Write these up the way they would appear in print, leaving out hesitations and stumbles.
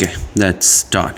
Okay, let's start.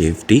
KFT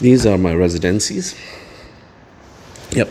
these are my residencies. Yep,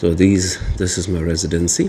So this is my residency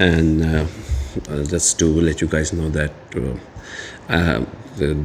and just to let you guys know that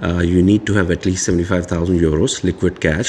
You need to have at least 75,000 euros liquid cash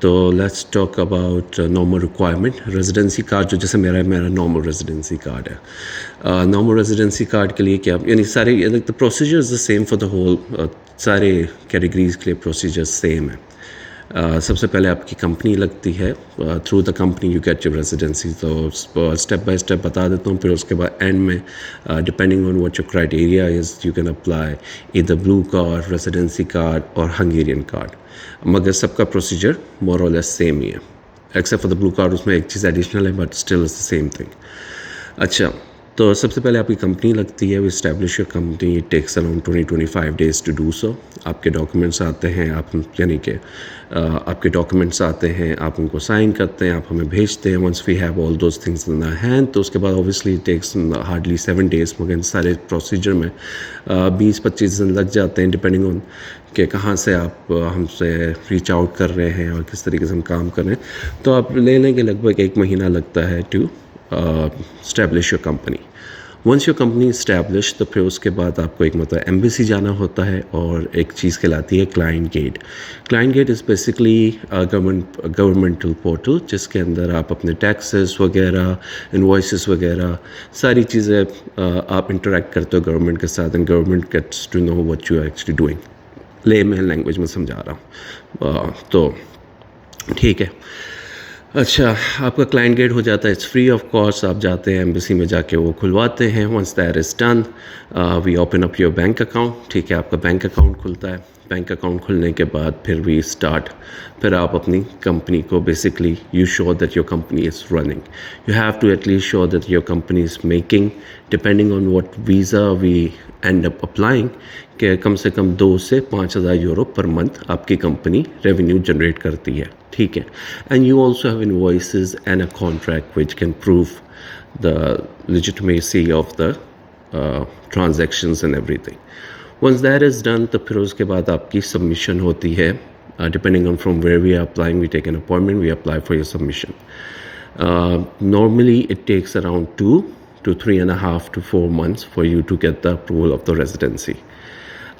تو let's talk about normal requirement. Residency card جو جیسے میرا normal residency card ہے. Normal residency card کے لیے کیا یعنی سارے the procedure is the same for the whole, سارے کیٹیگریز کے لیے پروسیجر سیم ہے. سب سے پہلے آپ کی کمپنی لگتی ہے, through the company you get your residency. تو اسٹیپ بائی اسٹیپ بتا دیتا ہوں, پھر اس کے بعد اینڈ میں depending on what your criteria is you can apply either blue card, residency card اور ہنگیرین کارڈ. مگر سب کا پروسیجر مور اور لیس سیم ہی ہے, except for the blue card. اس میں ایک چیز ایڈیشنل ہے but still is the same thing. اچھا, تو سب سے پہلے آپ کی کمپنی لگتی ہے. We establish your company, it takes around 20-25 days to do so. آپ کے ڈاکومنٹس آتے ہیں, آپ یعنی کہ آپ کے ڈاکومنٹس آتے ہیں, آپ ان کو سائن کرتے ہیں, آپ ہمیں بھیجتے ہیں. Once we have all those things in hand, تو اس کے بعد obviously it takes hardly 7 days. مگر ان سارے پروسیجر میں 20-25 دن لگ جاتے ہیں, ڈپینڈنگ آن کہ کہاں سے آپ ہم سے ریچ آؤٹ کر رہے ہیں اور کس طریقے سے ہم کام کر رہے ہیں. تو آپ لے لیں کہ لگ بھگ 1 مہینہ لگتا ہے to establish your company. Once your company establish, تو پھر اس کے بعد آپ کو ایک مطلب ایمبیسی جانا ہوتا ہے, اور ایک چیز کہلاتی ہے client gate. Client gate is basically governmental portal, جس کے اندر آپ اپنے ٹیکسز وغیرہ, انوائسز وغیرہ, ساری چیزیں آپ انٹریکٹ کرتے ہو گورنمنٹ کے ساتھ, and government gets to know what you are actually doing. Layman language میں سمجھا رہا ہوں. تو ٹھیک ہے. اچھا, آپ کا کلائنٹ گیٹ ہو جاتا ہے, اٹس فری آف کاسٹ. آپ جاتے ہیں ایمبیسی میں, جا کے وہ کھلواتے ہیں. Once that is done, we open up your bank account. ٹھیک ہے, آپ کا بینک اکاؤنٹ کھلتا ہے. بینک اکاؤنٹ کھلنے کے بعد پھر وی اسٹارٹ. پھر آپ اپنی کمپنی کو basically you show that your company is running. You have to at least show that your company is making, depending on what visa we end up applying, کہ کم سے کم 2 سے 5,000 یورو پر منتھ آپ کی company revenue generate کرتی ہے. ٹھیک ہے, and you also have invoices and a contract which can prove the legitimacy of the transactions and everything. Once that is done, تو پھر اس کے بعد آپ کی سبمیشن ہوتی ہے. Depending on from where we are applying, we take an appointment, we apply for your submission. Normally it takes around 2 to 3.5 to 4 months for you to get the approval of the residency.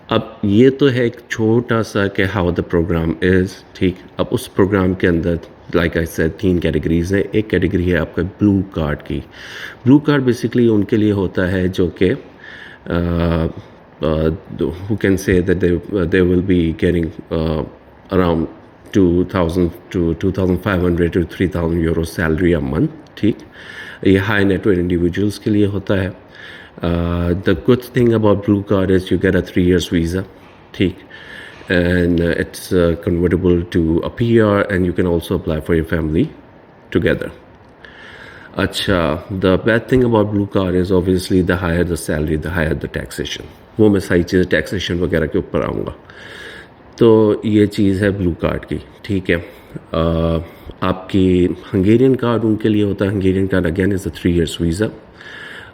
اب یہ تو ہے ایک چھوٹا سا کہ how the programme از. ٹھیک, اب اس پروگرام کے اندر لائک آئی سیڈ 3 کیٹیگریز ہیں. ایک کیٹیگری ہے آپ کا بلو کارڈ کی. بلو کارڈ بیسکلی ان کے لیے ہوتا ہے جو کہ who can say that they will be getting around 2,000 to 2,500 to 3,000 euro salary a month. ٹھیک, یہ ہائی نیٹ ورتھ انڈیویجولس کے لیے ہوتا ہے. The good thing about blue card is you get a 3 years visa. ٹھیک, and it's convertible to a PR, and you can also apply for your family together. اچھا, the bad thing about blue card is obviously the higher the salary, the higher the taxation. وہ میں ساری چیزیں taxation وغیرہ کے اوپر آؤں گا. تو یہ چیز ہے بلو کارڈ کی. ٹھیک ہے, آپ کی ہنگیرین کارڈ ان کے لیے ہوتا ہے. Hungarian card again is a 3 years visa,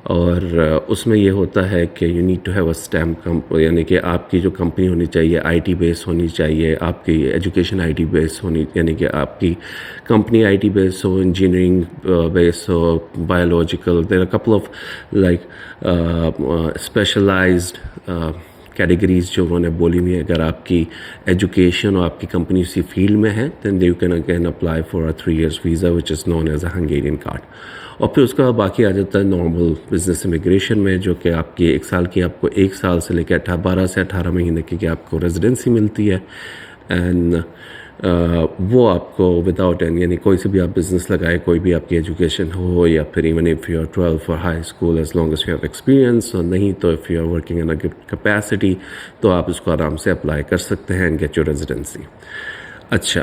اور اس میں یہ ہوتا ہے کہ you need to have a stamp, یعنی کہ آپ کی جو کمپنی ہونی چاہیے آئی ٹی بیس ہونی چاہیے, آپ کی ایجوکیشن آئی ٹی بیس ہونی, یعنی کہ آپ کی کمپنی آئی ٹی بیس ہو, انجینئرنگ بیس ہو, biological. There are couple of like specialized categories جو انہوں نے بولی ہوئی ہیں. اگر آپ کی ایجوکیشن اور آپ کی کمپنی اسی فیلڈ میں ہے, then you can again apply for a 3 years visa which is known as a Hungarian card. اور پھر اس کا باقی آ جاتا ہے نارمل بزنس امیگریشن میں, جو کہ آپ کی 1 سال کی, آپ کو 1 سال سے لے کے 12 سے 18 مہینے کی آپ کو ریزیڈنسی ملتی ہے. اینڈ وہ آپ کو وداؤٹ یعنی کوئی سے بھی آپ بزنس لگائے, کوئی بھی آپ کی ایجوکیشن ہو, یا پھر even if you are 12 for high school, as long as you have experience, اور نہیں تو if you are working in a good capacity, تو آپ اس کو آرام سے اپلائی کر سکتے ہیں اینڈ گیٹ یور ریزیڈنسی. اچھا,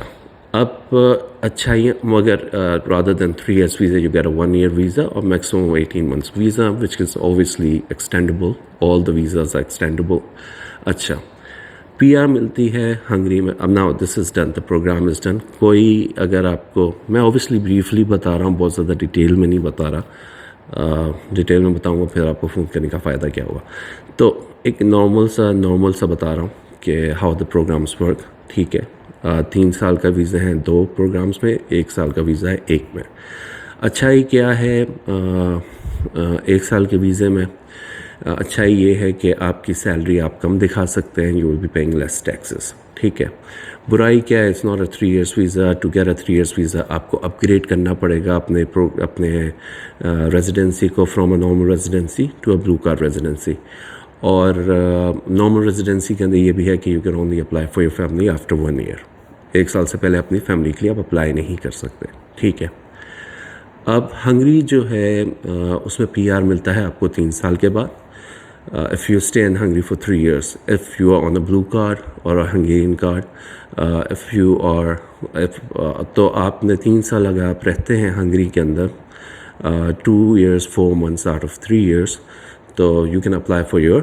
اب اچھا یہ مگر rather than 3 years visa you get a 1 year visa or maximum 18 months visa, which is obviously extendable. All the visas are extendable. اچھا, پی آر ملتی ہے ہنگری میں. اب now this is done, the program is done. کوئی اگر آپ کو, میں obviously briefly بتا رہا ہوں, بہت زیادہ ڈیٹیل میں نہیں بتا رہا. ڈیٹیل میں بتاؤں گا پھر آپ کو فون کرنے کا فائدہ کیا ہوگا. تو ایک نارمل سا بتا رہا ہوں کہ ہاؤ دا پروگرامس ورک. ٹھیک ہے, 3 سال کا ویزا ہے 2 پروگرامز میں, 1 سال کا ویزا ہے 1 میں. اچھائی کیا ہے 1 سال کے ویزے میں؟ اچھائی یہ ہے کہ آپ کی سیلری آپ کم دکھا سکتے ہیں, you will be paying less taxes. ٹھیک ہے. برائی کیا ہے؟ It's not a 3 years visa. To get a 3 years visa آپ کو اپ گریڈ کرنا پڑے گا اپنے ریزیڈنسی کو from a normal residency to a blue card residency. اور نارمل ریزیڈنسی کے اندر یہ بھی ہے کہ you can only apply for your family after 1 year. 1 سال سے پہلے اپنی فیملی کے لیے آپ اپلائی نہیں کر سکتے. ٹھیک ہے. اب ہنگری جو ہے اس میں PR ملتا ہے آپ کو 3 سال کے بعد. If you stay in Hungary for 3 years, if you are on a blue card or a Hungarian card, تو آپ نے 3 سال اگر آپ رہتے ہیں ہنگری کے اندر 2 years 4 months out of 3 years, تو you can apply for your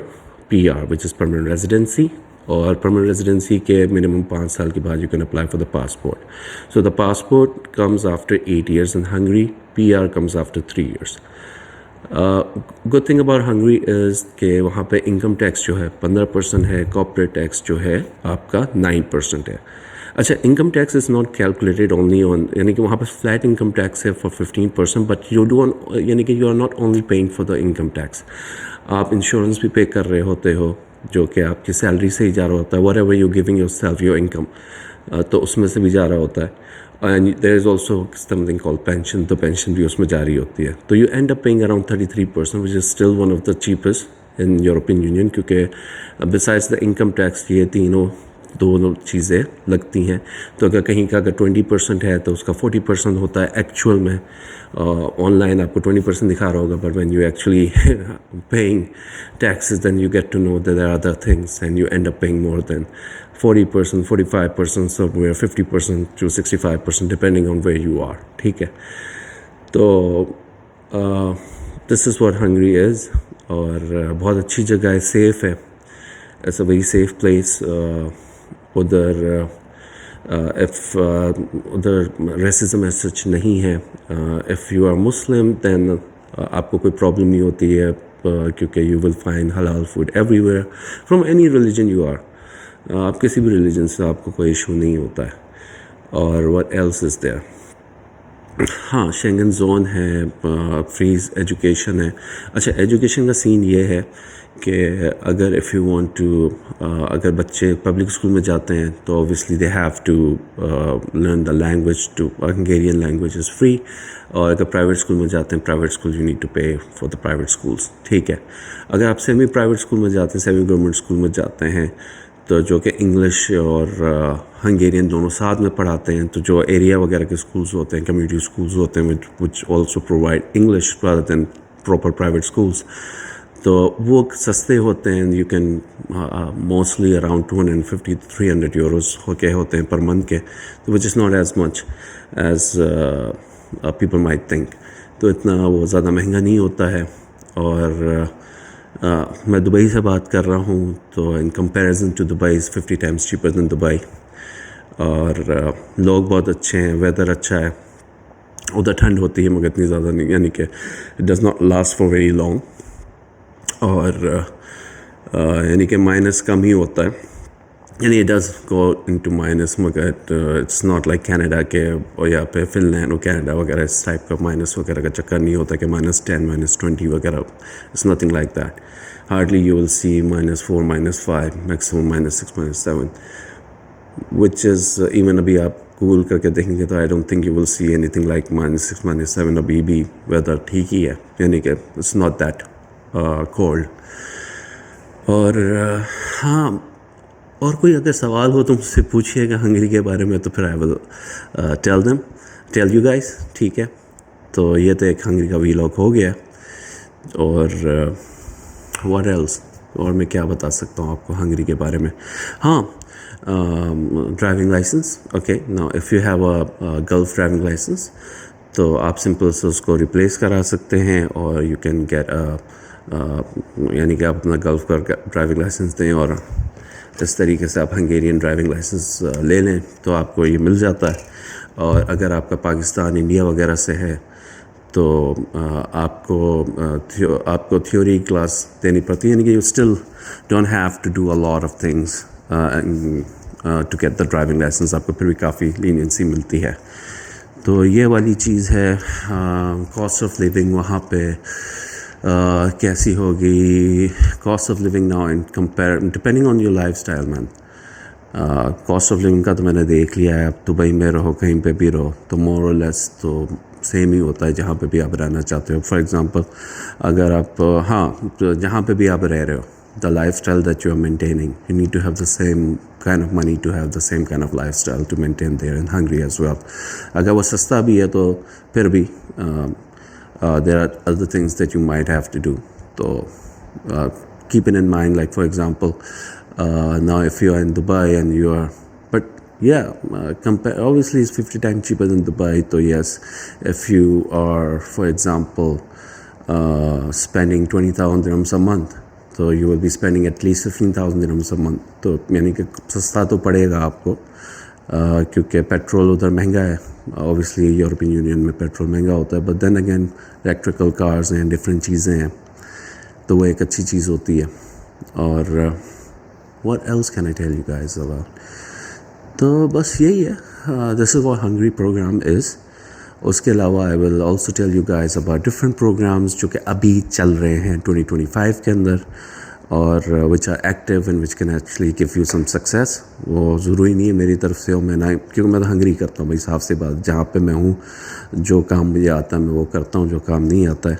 PR which is permanent residency. اور permanent residency کے minimum 5 سال کے بعد you can apply for the passport. So the passport comes after 8 years in Hungary, PR comes after 3 years. Good thing about Hungary is کہ وہاں پہ income tax جو ہے 15% ہے, کارپوریٹ ٹیکس جو ہے آپ کا 9% ہے. اچھا, income tax is not calculated only on, یعنی کہ وہاں پہ فلیٹ انکم ٹیکس ہے فار 15%, بٹ یعنی کہ you are not only paying for the income tax. آپ انشورنس بھی پے کر رہے ہوتے ہو جو کہ آپ کی سیلری سے ہی جا رہا ہوتا ہے, what ever you giving your self your income, تو اس میں سے بھی جا رہا ہوتا ہے. And there is also some thing call pension, تو پینشن بھی اس میں جاری ہوتی ہے. تو you end up paying around 33% which is still one of the cheapest in European union, کیونکہ بسائڈس دا انکم ٹیکس یہ دونوں چیزیں لگتی ہیں. تو اگر کہیں کا اگر 20% ہے تو اس کا 40% ہوتا ہے ایکچوئل میں. آن لائن آپ کو 20% دکھا رہا ہوگا, but when you actually paying taxes then you get to know that there are other things and you end up paying more than 40%, 45%, somewhere 50% to 65% depending on where you are. ٹھیک ہے. تو this is what Hungary is. اور بہت اچھی جگہ ہے, safe ہے, it's a very safe place. ادھر ادھر ریسزم ایز سچ نہیں ہے. if you are Muslim then آپ کو کوئی پرابلم نہیں ہوتی ہے, کیونکہ you will find halal food everywhere from any religion you are. آپ کسی بھی ریلیجن سے آپ کو کوئی ایشو نہیں ہوتا ہے. اور what else is there? ہاں, شینگن زون ہے, فری ایجوکیشن ہے. اچھا, ایجوکیشن کا سین یہ ہے کہ اگر اف یو وانٹ ٹو, اگر بچے پبلک اسکول میں جاتے ہیں تو obviously they have to learn the language to Hungarian language is free. اور اگر پرائیویٹ اسکول میں جاتے ہیں, private school you need to pay for the private schools. ٹھیک ہے. اگر آپ سیمی پرائیویٹ اسکول میں جاتے ہیں, سیمی گورنمنٹ اسکول میں جاتے ہیں, تو جو کہ انگلش اور ہنگیرین دونوں ساتھ میں پڑھاتے ہیں, تو جو ایریا وغیرہ کے اسکولز ہوتے ہیں, کمیونٹی اسکولز ہوتے ہیں which also provide English rather than proper private schools, تو وہ سستے ہوتے ہیں. You can mostly around 250 to 300 euros کے ہوتے ہیں پر منتھ کے, which is not as much as people might think. تو اتنا وہ زیادہ مہنگا نہیں ہوتا ہے. اور میں دبئی سے بات کر رہا ہوں, تو in comparison to Dubai is 50 times cheaper than Dubai. اور لوگ بہت اچھے ہیں, ویدر اچھا ہے. ادھر ٹھنڈ ہوتی ہے مگر اتنی زیادہ نہیں, یعنی کہ it does not last for very long. اور یعنی کہ مائنس کم ہی ہوتا ہے, یعنی it does go into minus, مگر اٹس ناٹ لائک کینیڈا کے اور یہاں پہ فن لینڈ اور کینیڈا وغیرہ اس ٹائپ کا مائنس وغیرہ کا چکر نہیں ہوتا کہ -10 -20 وغیرہ. It's nothing like that. Hardly you will see -4 -5 maximum -6 -7 which is even. ابھی آپ گوگل کر کے دیکھیں گے تو I don't think you will see anything like -6 -7. ابھی بھی ویدر ٹھیک ہی ہے, یعنی کہ اٹس ناٹ دیٹ کولڈ. اور ہاں, اور کوئی اگر سوال ہو تو مجھ سے پوچھیے گا ہنگری کے بارے میں, تو پھر آئی ول ٹیل یو گائز. ٹھیک ہے. تو یہ تو ایک ہنگری کا ویلاگ ہو گیا. اور واٹ ایلس, اور میں کیا بتا سکتا ہوں آپ کو ہنگری کے بارے میں. ہاں, driving licence. Okay, now if you have a gulf driving licence تو آپ سمپل سے اس کو ریپلیس کرا سکتے ہیں, اور یو کین گیٹ یعنی کہ آپ اپنا گلف کا ڈرائیونگ لائسنس دیں اور اس طریقے سے آپ ہنگیرین ڈرائیونگ لائسنس لے لیں تو آپ کو یہ مل جاتا ہے. اور اگر آپ کا پاکستان, انڈیا وغیرہ سے ہے تو آپ کو تھیوری کلاس دینی پڑتی ہے, یعنی کہ you still don't have to do a lot of things to get the driving licence. آپ کو پھر بھی کافی لینینسی ملتی ہے. تو یہ والی چیز ہے. کاسٹ آف لیونگ وہاں پہ کیسی ہوگی؟ Cost of living now in compare depending on your lifestyle man. Cost of living کا تو میں نے دیکھ لیا ہے. اب دبئی میں رہو کہیں پہ بھی رہو تو مور اور لیس تو سیم ہی ہوتا ہے جہاں پہ بھی آپ رہنا چاہتے ہو. فار ایگزامپل اگر آپ جہاں پہ بھی آپ رہ رہے ہو, the lifestyle that you are maintaining, you need to have the same kind of money to have the same kind of lifestyle to maintain there in Hungary as well. اگر وہ سستا بھی ہے تو پھر بھی there are other things that you might have to do. So keep it in mind, like for example now if you are in Dubai and you are, but yeah, obviously it's 50 times cheaper than Dubai. So yes, if you are for example spending 20,000 dirhams a month, so you will be spending at least 15,000 dirhams a month. تو یعنی کہ سستا تو پڑے گا آپ کو کیونکہ petrol ادھر مہنگا ہے. اوبیسلی یورپین یونین میں پیٹرول مہنگا ہوتا ہے, but then again electrical cars ہیں, ڈفرینٹ چیزیں ہیں, تو وہ ایک اچھی چیز ہوتی ہے. اور what else can I tell you guys about, تو بس یہی ہے. this is what Hungary program is. اس کے علاوہ I will also tell you guys about different programs جو کہ ابھی چل رہے ہیں 2025 کے اندر, اور which are active and which can actually give you some success. وہ ضروری نہیں ہے میری طرف سے ہو, میں نہ, کیونکہ میں تو ہنگری کرتا ہوں بھائی, صاف سی بات. جہاں پہ میں ہوں جو کام مجھے آتا ہے میں وہ کرتا ہوں, جو کام نہیں آتا ہے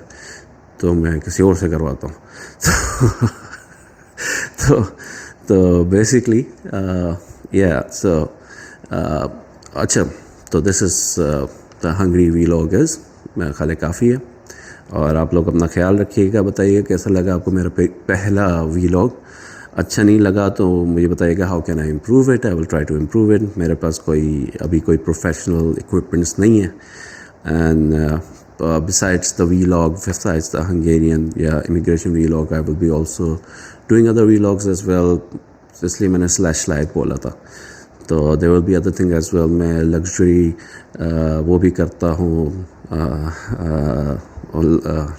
تو میں کسی اور سے کرواتا ہوں. تو بیسکلی سو اچھا, تو دس از دا ہنگری ویلاگ از. میرا خیال کافی ہے, اور آپ لوگ اپنا خیال رکھیے گا. بتائیے کیسا لگا آپ کو میرا پہلا ویلاگ. اچھا نہیں لگا تو مجھے بتائیے گا how can I improve it. I will try to improve it. میرے پاس ابھی کوئی پروفیشنل اکوپمنٹس نہیں ہے. And besides the vlog, besides the Hungarian immigration vlog, I will be also doing other vlogs as well. اس لیے میں نے // بولا تھا. تو there will be other things as well. میں لگژری وہ بھی کرتا ہوں,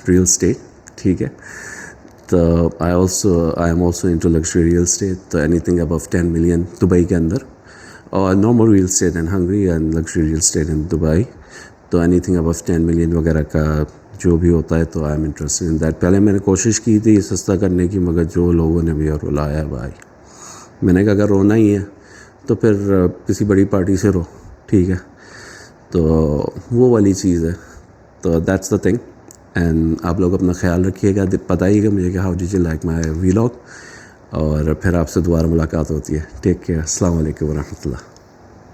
ریئل اسٹیٹ, ٹھیک ہے. تو I am also into luxury real estate. تو anything above 10 million دبئی کے اندر, اور normal real estate in Hungary and luxury real estate in Dubai. تو اینی تھنگ ابو 10 million وغیرہ کا جو بھی ہوتا ہے تو I am interested in that. پہلے میں نے کوشش کی تھی سستا کرنے کی, مگر جو لوگوں نے بھی رلایا ہے بھائی, میں نے کہا اگر رونا ہی ہے تو پھر کسی بڑی پارٹی سے رو, ٹھیک ہے. تو وہ والی چیز ہے. تو دیٹس دا تھنگ. اینڈ آپ لوگ اپنا خیال رکھیے گا, بتائیے گا مجھے کہ how did you like my vlog, اور پھر آپ سے دوبارہ ملاقات ہوتی ہے. Take care. السلام علیکم ورحمۃ اللہ.